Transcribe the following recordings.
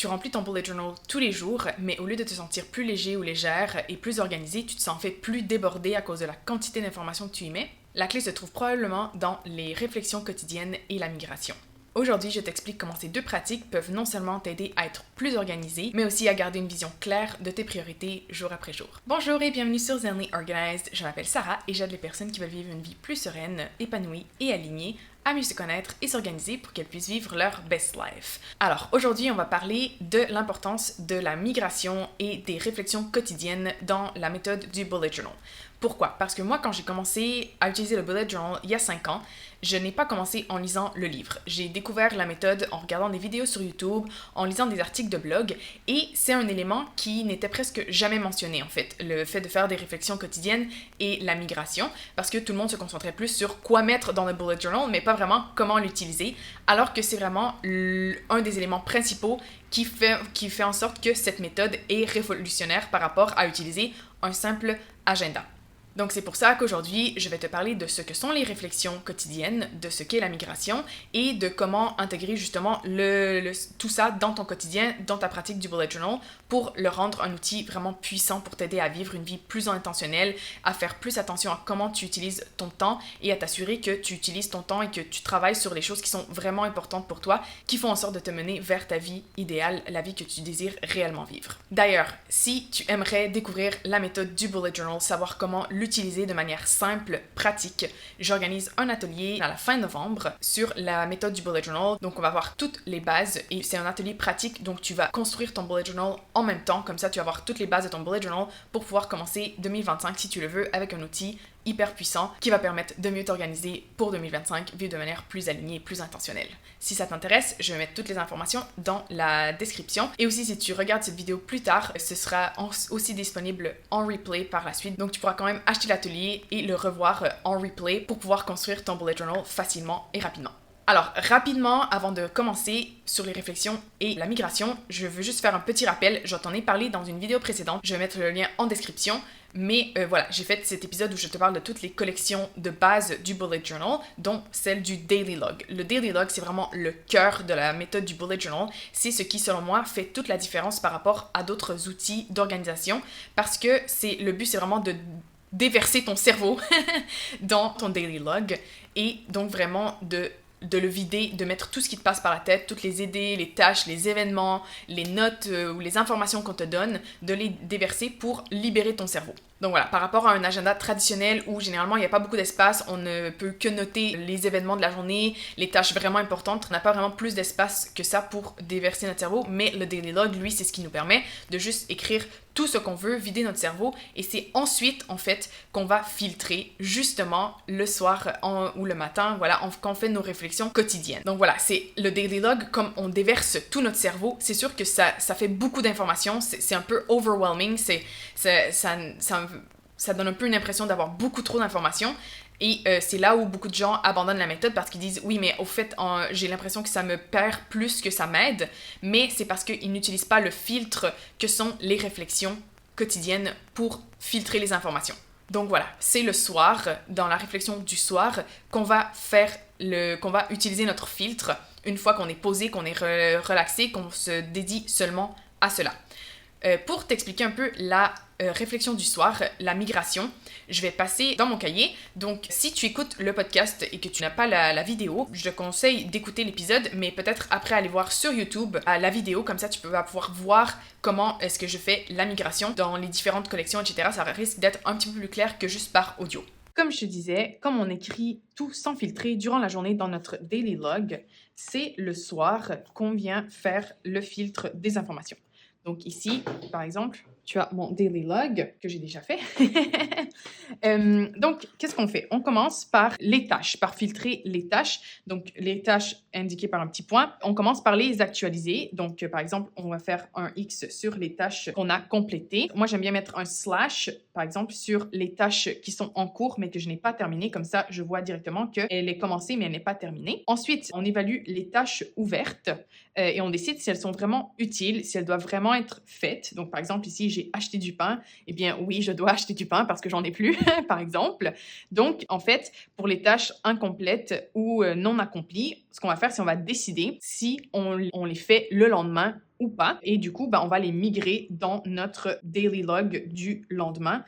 Tu remplis ton bullet journal tous les jours, mais au lieu de te sentir plus léger ou légère et plus organisé, tu te sens fait plus débordé à cause de la quantité d'informations que tu y mets. La clé se trouve probablement dans les réflexions quotidiennes et la migration. Aujourd'hui, je t'explique comment ces deux pratiques peuvent non seulement t'aider à être plus organisé, mais aussi à garder une vision claire de tes priorités jour après jour. Bonjour et bienvenue sur Zenly Organized, je m'appelle Sarah et j'aide les personnes qui veulent vivre une vie plus sereine, épanouie et alignée, à mieux se connaître et s'organiser pour qu'elles puissent vivre leur best life. Alors, aujourd'hui, on va parler de l'importance de la migration et des réflexions quotidiennes dans la méthode du bullet journal. Pourquoi? Parce que moi, quand j'ai commencé à utiliser le bullet journal il y a 5 ans, je n'ai pas commencé en lisant le livre. J'ai découvert la méthode en regardant des vidéos sur YouTube, en lisant des articles de blog, et c'est un élément qui n'était presque jamais mentionné en fait, le fait de faire des réflexions quotidiennes et la migration, parce que tout le monde se concentrait plus sur quoi mettre dans le bullet journal, mais pas vraiment comment l'utiliser, alors que c'est vraiment un des éléments principaux qui fait en sorte que cette méthode est révolutionnaire par rapport à utiliser un simple agenda. Donc c'est pour ça qu'aujourd'hui, je vais te parler de ce que sont les réflexions quotidiennes, de ce qu'est la migration et de comment intégrer justement tout ça dans ton quotidien, dans ta pratique du bullet journal pour le rendre un outil vraiment puissant pour t'aider à vivre une vie plus intentionnelle, à faire plus attention à comment tu utilises ton temps et à t'assurer que tu utilises ton temps et que tu travailles sur les choses qui sont vraiment importantes pour toi, qui font en sorte de te mener vers ta vie idéale, la vie que tu désires réellement vivre. D'ailleurs, si tu aimerais découvrir la méthode du bullet journal, savoir comment l'utiliser de manière simple, pratique, j'organise un atelier à la fin novembre sur la méthode du bullet journal. Donc on va voir toutes les bases et c'est un atelier pratique, donc tu vas construire ton bullet journal en même temps, comme ça tu vas avoir toutes les bases de ton bullet journal pour pouvoir commencer 2025 si tu le veux avec un outil hyper puissant qui va permettre de mieux t'organiser pour 2025, vivre de manière plus alignée et plus intentionnelle. Si ça t'intéresse, je vais mettre toutes les informations dans la description. Et aussi, si tu regardes cette vidéo plus tard, ce sera aussi disponible en replay par la suite. Donc, tu pourras quand même acheter l'atelier et le revoir en replay pour pouvoir construire ton bullet journal facilement et rapidement. Alors, rapidement, avant de commencer sur les réflexions et la migration, je veux juste faire un petit rappel. Je t'en ai parlé dans une vidéo précédente. Je vais mettre le lien en description. Mais voilà, j'ai fait cet épisode où je te parle de toutes les collections de base du bullet journal, dont celle du daily log. Le daily log, c'est vraiment le cœur de la méthode du bullet journal. C'est ce qui, selon moi, fait toute la différence par rapport à d'autres outils d'organisation, parce que le but, c'est vraiment de déverser ton cerveau dans ton daily log, et donc vraiment de le vider, de mettre tout ce qui te passe par la tête, toutes les idées, les tâches, les événements, les notes ou les informations qu'on te donne, de les déverser pour libérer ton cerveau. Donc voilà, par rapport à un agenda traditionnel où généralement il n'y a pas beaucoup d'espace, on ne peut que noter les événements de la journée, les tâches vraiment importantes, on n'a pas vraiment plus d'espace que ça pour déverser notre cerveau, mais le daily log, lui, c'est ce qui nous permet de juste écrire tout ce qu'on veut, vider notre cerveau, et c'est ensuite, en fait, qu'on va filtrer, justement, le soir ou le matin, voilà, quand on fait nos réflexions quotidiennes. Donc voilà, c'est le daily log, comme on déverse tout notre cerveau, c'est sûr que ça fait beaucoup d'informations, c'est un peu overwhelming, ça donne un peu une impression d'avoir beaucoup trop d'informations. Et c'est là où beaucoup de gens abandonnent la méthode parce qu'ils disent « Oui, mais au fait, j'ai l'impression que ça me perd plus que ça m'aide. » Mais c'est parce qu'ils n'utilisent pas le filtre que sont les réflexions quotidiennes pour filtrer les informations. Donc voilà, c'est le soir, dans la réflexion du soir, qu'on va utiliser notre filtre une fois qu'on est posé, qu'on est relaxé, qu'on se dédie seulement à cela. Pour t'expliquer un peu la réflexion du soir, la migration, je vais passer dans mon cahier. Donc, si tu écoutes le podcast et que tu n'as pas la vidéo, je te conseille d'écouter l'épisode, mais peut-être après aller voir sur YouTube la vidéo, comme ça tu vas pouvoir voir comment est-ce que je fais la migration dans les différentes collections, etc. Ça risque d'être un petit peu plus clair que juste par audio. Comme je te disais, comme on écrit tout sans filtrer durant la journée dans notre daily log, c'est le soir qu'on vient faire le filtre des informations. Donc ici, par exemple, tu as mon daily log que j'ai déjà fait. Donc, qu'est-ce qu'on fait? On commence par les tâches, par filtrer les tâches. Donc, les tâches indiquées par un petit point. On commence par les actualiser. Donc, par exemple, on va faire un X sur les tâches qu'on a complétées. Moi, j'aime bien mettre un slash, par exemple, sur les tâches qui sont en cours, mais que je n'ai pas terminées. Comme ça, je vois directement qu'elle est commencée, mais elle n'est pas terminée. Ensuite, on évalue les tâches ouvertes et on décide si elles sont vraiment utiles, si elles doivent vraiment être faites. Donc, par exemple, ici, j'ai acheté du pain. Eh bien, oui, je dois acheter du pain parce que j'en ai plus, par exemple. Donc, en fait, pour les tâches incomplètes ou non accomplies, ce qu'on va faire, c'est on va décider si on les fait le lendemain ou pas. Et du coup, on va les migrer dans notre daily log du lendemain.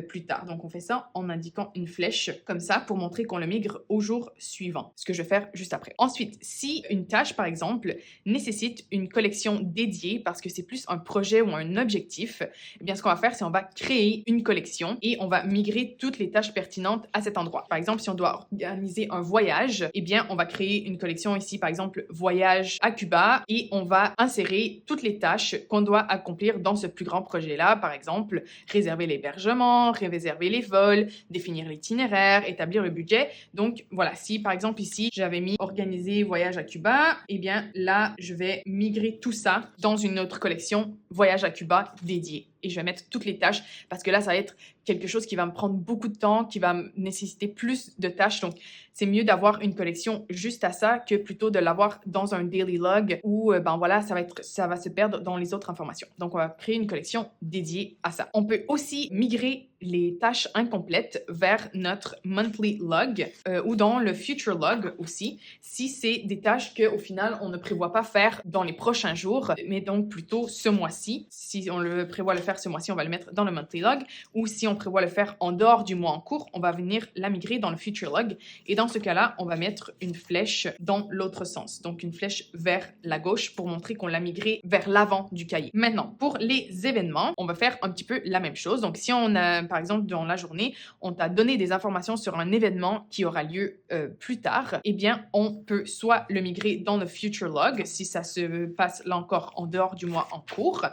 Plus tard. Donc, on fait ça en indiquant une flèche comme ça pour montrer qu'on le migre au jour suivant, ce que je vais faire juste après. Ensuite, si une tâche, par exemple, nécessite une collection dédiée parce que c'est plus un projet ou un objectif, eh bien, ce qu'on va faire, c'est on va créer une collection et on va migrer toutes les tâches pertinentes à cet endroit. Par exemple, si on doit organiser un voyage, eh bien, on va créer une collection ici, par exemple, voyage à Cuba et on va insérer toutes les tâches qu'on doit accomplir dans ce plus grand projet-là. Par exemple, réserver l'hébergement, réserver les vols, définir l'itinéraire, établir le budget. Donc voilà, si par exemple ici j'avais mis organiser voyage à Cuba, eh bien là je vais migrer tout ça dans une autre collection voyage à Cuba dédiée. Et je vais mettre toutes les tâches parce que là ça va être quelque chose qui va me prendre beaucoup de temps, qui va me nécessiter plus de tâches. Donc c'est mieux d'avoir une collection juste à ça que plutôt de l'avoir dans un daily log où voilà, ça va se perdre dans les autres informations. Donc on va créer une collection dédiée à ça. On peut aussi migrer les tâches incomplètes vers notre monthly log ou dans le future log aussi, si c'est des tâches qu'au final on ne prévoit pas faire dans les prochains jours, mais donc plutôt ce mois-ci. Si on le prévoit le faire ce mois-ci, on va le mettre dans le monthly log, ou si on prévoit le faire en dehors du mois en cours, on va venir la migrer dans le future log, et dans ce cas-là, on va mettre une flèche dans l'autre sens, donc une flèche vers la gauche pour montrer qu'on l'a migré vers l'avant du cahier. Maintenant, pour les événements, on va faire un petit peu la même chose. Donc si on a, par exemple, dans la journée, on t'a donné des informations sur un événement qui aura lieu plus tard, eh bien, on peut soit le migrer dans le future log, si ça se passe là encore en dehors du mois en cours,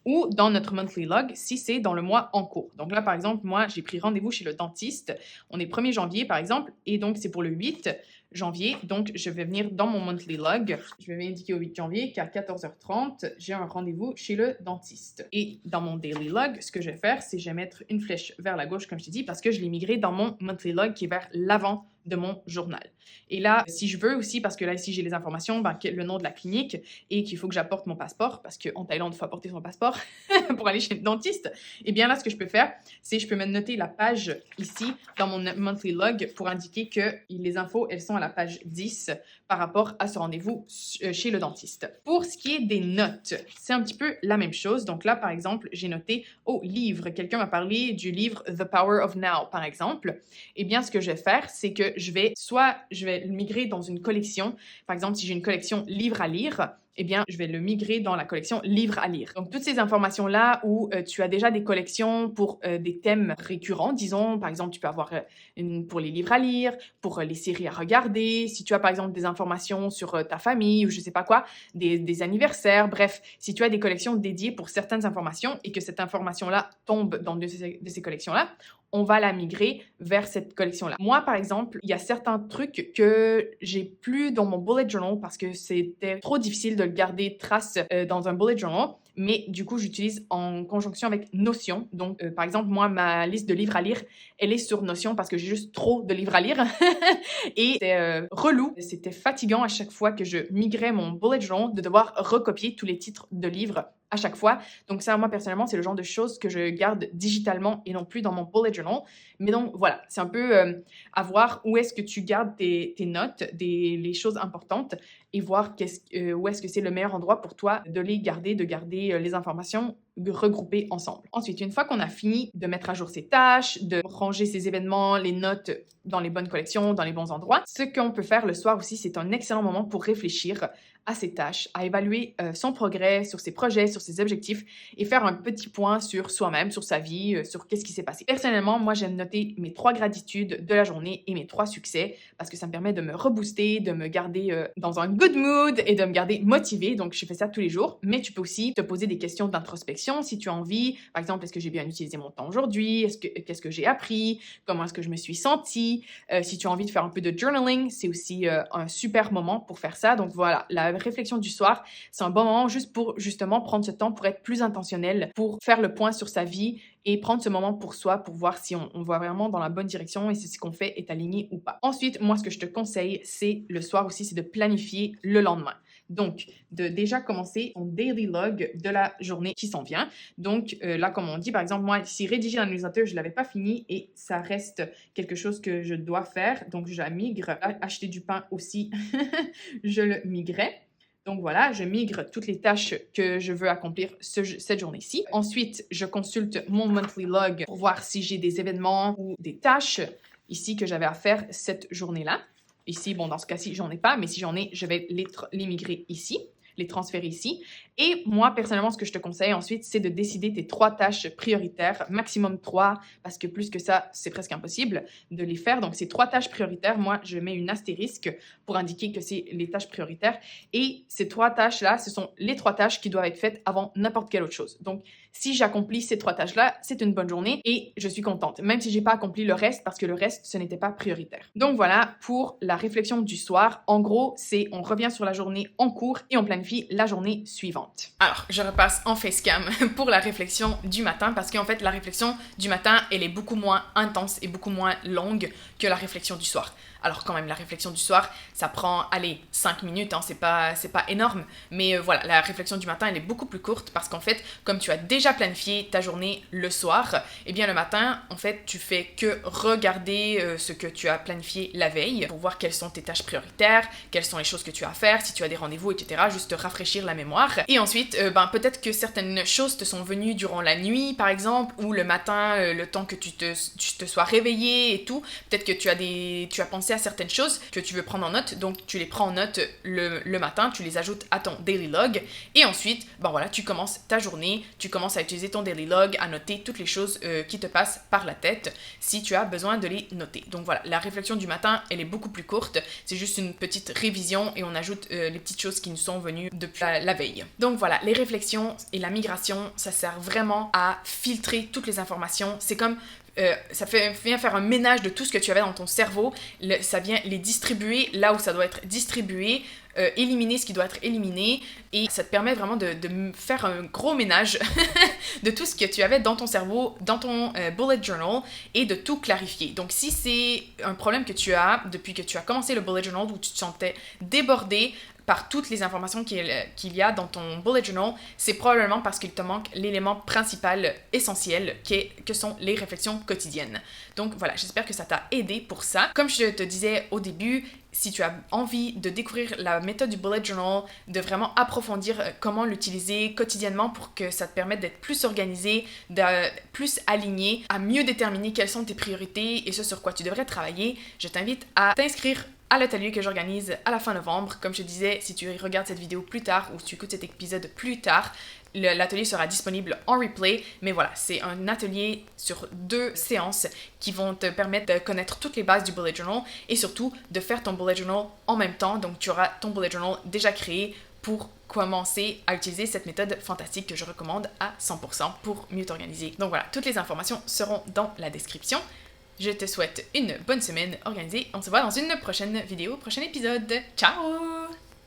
ou dans notre monthly log si c'est dans le mois en cours. Donc là, par exemple, moi, j'ai pris rendez-vous chez le dentiste. On est 1er janvier, par exemple, et donc c'est pour le 8 janvier. Donc, je vais venir dans mon monthly log. Je vais indiquer au 8 janvier qu'à 14h30, j'ai un rendez-vous chez le dentiste. Et dans mon daily log, ce que je vais faire, c'est que je vais mettre une flèche vers la gauche, comme je t'ai dit, parce que je l'ai migré dans mon monthly log qui est vers l'avant de mon journal. Et là, si je veux aussi, parce que là, ici, j'ai les informations, le nom de la clinique et qu'il faut que j'apporte mon passeport, parce qu'en Thaïlande, il faut apporter son passeport pour aller chez le dentiste, et bien là, ce que je peux faire, c'est je peux me noter la page ici dans mon monthly log pour indiquer que les infos, elles sont à la page 10 par rapport à ce rendez-vous chez le dentiste. Pour ce qui est des notes, c'est un petit peu la même chose. Donc là, par exemple, j'ai noté au livre. Quelqu'un m'a parlé du livre The Power of Now, par exemple. Eh bien, ce que je vais faire, c'est que je vais le migrer dans une collection. Par exemple, si j'ai une collection livres à lire, eh bien, je vais le migrer dans la collection livres à lire. Donc, toutes ces informations-là où tu as déjà des collections pour des thèmes récurrents, disons, par exemple, tu peux avoir une pour les livres à lire, pour les séries à regarder, si tu as par exemple des informations sur ta famille ou je sais pas quoi, des anniversaires, bref, si tu as des collections dédiées pour certaines informations et que cette information-là tombe dans de ces collections-là, on va la migrer vers cette collection-là. Moi, par exemple, il y a certains trucs que j'ai plus dans mon bullet journal parce que c'était trop difficile de le garder trace dans un bullet journal. Mais du coup, j'utilise en conjonction avec Notion. Donc, par exemple, moi, ma liste de livres à lire, elle est sur Notion parce que j'ai juste trop de livres à lire. Et c'était relou. C'était fatigant à chaque fois que je migrais mon bullet journal de devoir recopier tous les titres de livres à chaque fois. Donc ça, moi, personnellement, c'est le genre de choses que je garde digitalement et non plus dans mon bullet journal. Mais donc, voilà, c'est un peu à voir où est-ce que tu gardes tes notes, les choses importantes et voir où est-ce que c'est le meilleur endroit pour toi de les garder, de garder les informations regroupées ensemble. Ensuite, une fois qu'on a fini de mettre à jour ses tâches, de ranger ses événements, les notes dans les bonnes collections, dans les bons endroits, ce qu'on peut faire le soir aussi, c'est un excellent moment pour réfléchir à ses tâches, à évaluer son progrès, sur ses projets, sur ses objectifs et faire un petit point sur soi-même, sur sa vie, sur qu'est-ce qui s'est passé. Personnellement, moi, j'aime noter mes 3 gratitudes de la journée et mes 3 succès parce que ça me permet de me rebooster, de me garder dans un good mood et de me garder motivée. Donc, je fais ça tous les jours. Mais tu peux aussi te poser des questions d'introspection si tu as envie. Par exemple, est-ce que j'ai bien utilisé mon temps aujourd'hui? Qu'est-ce que j'ai appris? Comment est-ce que je me suis sentie? Si tu as envie de faire un peu de journaling, c'est aussi un super moment pour faire ça. Donc, voilà, la réflexion du soir, c'est un bon moment juste pour justement prendre ce temps pour être plus intentionnel, pour faire le point sur sa vie et prendre ce moment pour soi pour voir si on va vraiment dans la bonne direction et si ce qu'on fait est aligné ou pas. Ensuite, moi, ce que je te conseille, c'est le soir aussi, c'est de planifier le lendemain. Donc, de déjà commencer ton daily log de la journée qui s'en vient. Donc, là, comme on dit, par exemple, moi, ici, rédiger dans le newsletter, je ne l'avais pas fini et ça reste quelque chose que je dois faire. Donc, je la migre. Acheter du pain aussi, je le migrais. Donc voilà, je migre toutes les tâches que je veux accomplir cette journée-ci. Ensuite, je consulte mon monthly log pour voir si j'ai des événements ou des tâches ici que j'avais à faire cette journée-là. Ici, bon, dans ce cas-ci, j'en ai pas, mais si j'en ai, je vais les migrer ici, les transférer ici. Et moi, personnellement, ce que je te conseille ensuite, c'est de décider tes 3 tâches prioritaires, maximum 3, parce que plus que ça, c'est presque impossible de les faire. Donc, ces 3 tâches prioritaires, moi, je mets une astérisque pour indiquer que c'est les tâches prioritaires. Et ces 3 tâches-là, ce sont les 3 tâches qui doivent être faites avant n'importe quelle autre chose. Donc, si j'accomplis ces 3 tâches-là, c'est une bonne journée et je suis contente, même si j'ai pas accompli le reste parce que le reste, ce n'était pas prioritaire. Donc voilà pour la réflexion du soir. En gros, c'est on revient sur la journée en cours et on planifie la journée suivante. Alors, je repasse en facecam pour la réflexion du matin parce qu'en fait, la réflexion du matin, elle est beaucoup moins intense et beaucoup moins longue que la réflexion du soir. Alors quand même, la réflexion du soir, ça prend, allez, 5 minutes, hein, c'est pas énorme. Mais voilà, la réflexion du matin, elle est beaucoup plus courte parce qu'en fait, comme tu as déjà planifié ta journée le soir, eh bien le matin, en fait, tu fais que regarder ce que tu as planifié la veille pour voir quelles sont tes tâches prioritaires, quelles sont les choses que tu as à faire, si tu as des rendez-vous, etc. Juste te rafraîchir la mémoire. Et ensuite, peut-être que certaines choses te sont venues durant la nuit, par exemple, ou le matin, le temps que tu te sois réveillé et tout. Peut-être que tu as pensé à certaines choses que tu veux prendre en note, donc tu les prends en note le matin, tu les ajoutes à ton daily log, et ensuite, voilà, tu commences ta journée, tu commences à utiliser ton daily log, à noter toutes les choses qui te passent par la tête, si tu as besoin de les noter. Donc voilà, la réflexion du matin, elle est beaucoup plus courte, c'est juste une petite révision, et on ajoute les petites choses qui nous sont venues depuis la veille. Donc voilà, les réflexions et la migration, ça sert vraiment à filtrer toutes les informations, c'est comme ça vient faire un ménage de tout ce que tu avais dans ton cerveau, ça vient les distribuer là où ça doit être distribué, éliminer ce qui doit être éliminé, et ça te permet vraiment de faire un gros ménage de tout ce que tu avais dans ton cerveau, dans ton bullet journal, et de tout clarifier. Donc si c'est un problème que tu as depuis que tu as commencé le bullet journal, où tu te sentais débordé par toutes les informations qu'il y a dans ton bullet journal, c'est probablement parce qu'il te manque l'élément principal, essentiel, que sont les réflexions quotidiennes. Donc voilà, j'espère que ça t'a aidé pour ça. Comme je te disais au début, si tu as envie de découvrir la méthode du bullet journal, de vraiment approfondir comment l'utiliser quotidiennement pour que ça te permette d'être plus organisé, plus aligné, à mieux déterminer quelles sont tes priorités et ce sur quoi tu devrais travailler, je t'invite à t'inscrire à l'atelier que j'organise à la fin novembre. Comme je disais, si tu regardes cette vidéo plus tard ou si tu écoutes cet épisode plus tard, l'atelier sera disponible en replay, mais voilà, c'est un atelier sur 2 séances qui vont te permettre de connaître toutes les bases du bullet journal et surtout de faire ton bullet journal en même temps. Donc tu auras ton bullet journal déjà créé pour commencer à utiliser cette méthode fantastique que je recommande à 100% pour mieux t'organiser. Donc voilà, toutes les informations seront dans la description. Je te souhaite une bonne semaine organisée. On se voit dans une prochaine vidéo, prochain épisode. Ciao!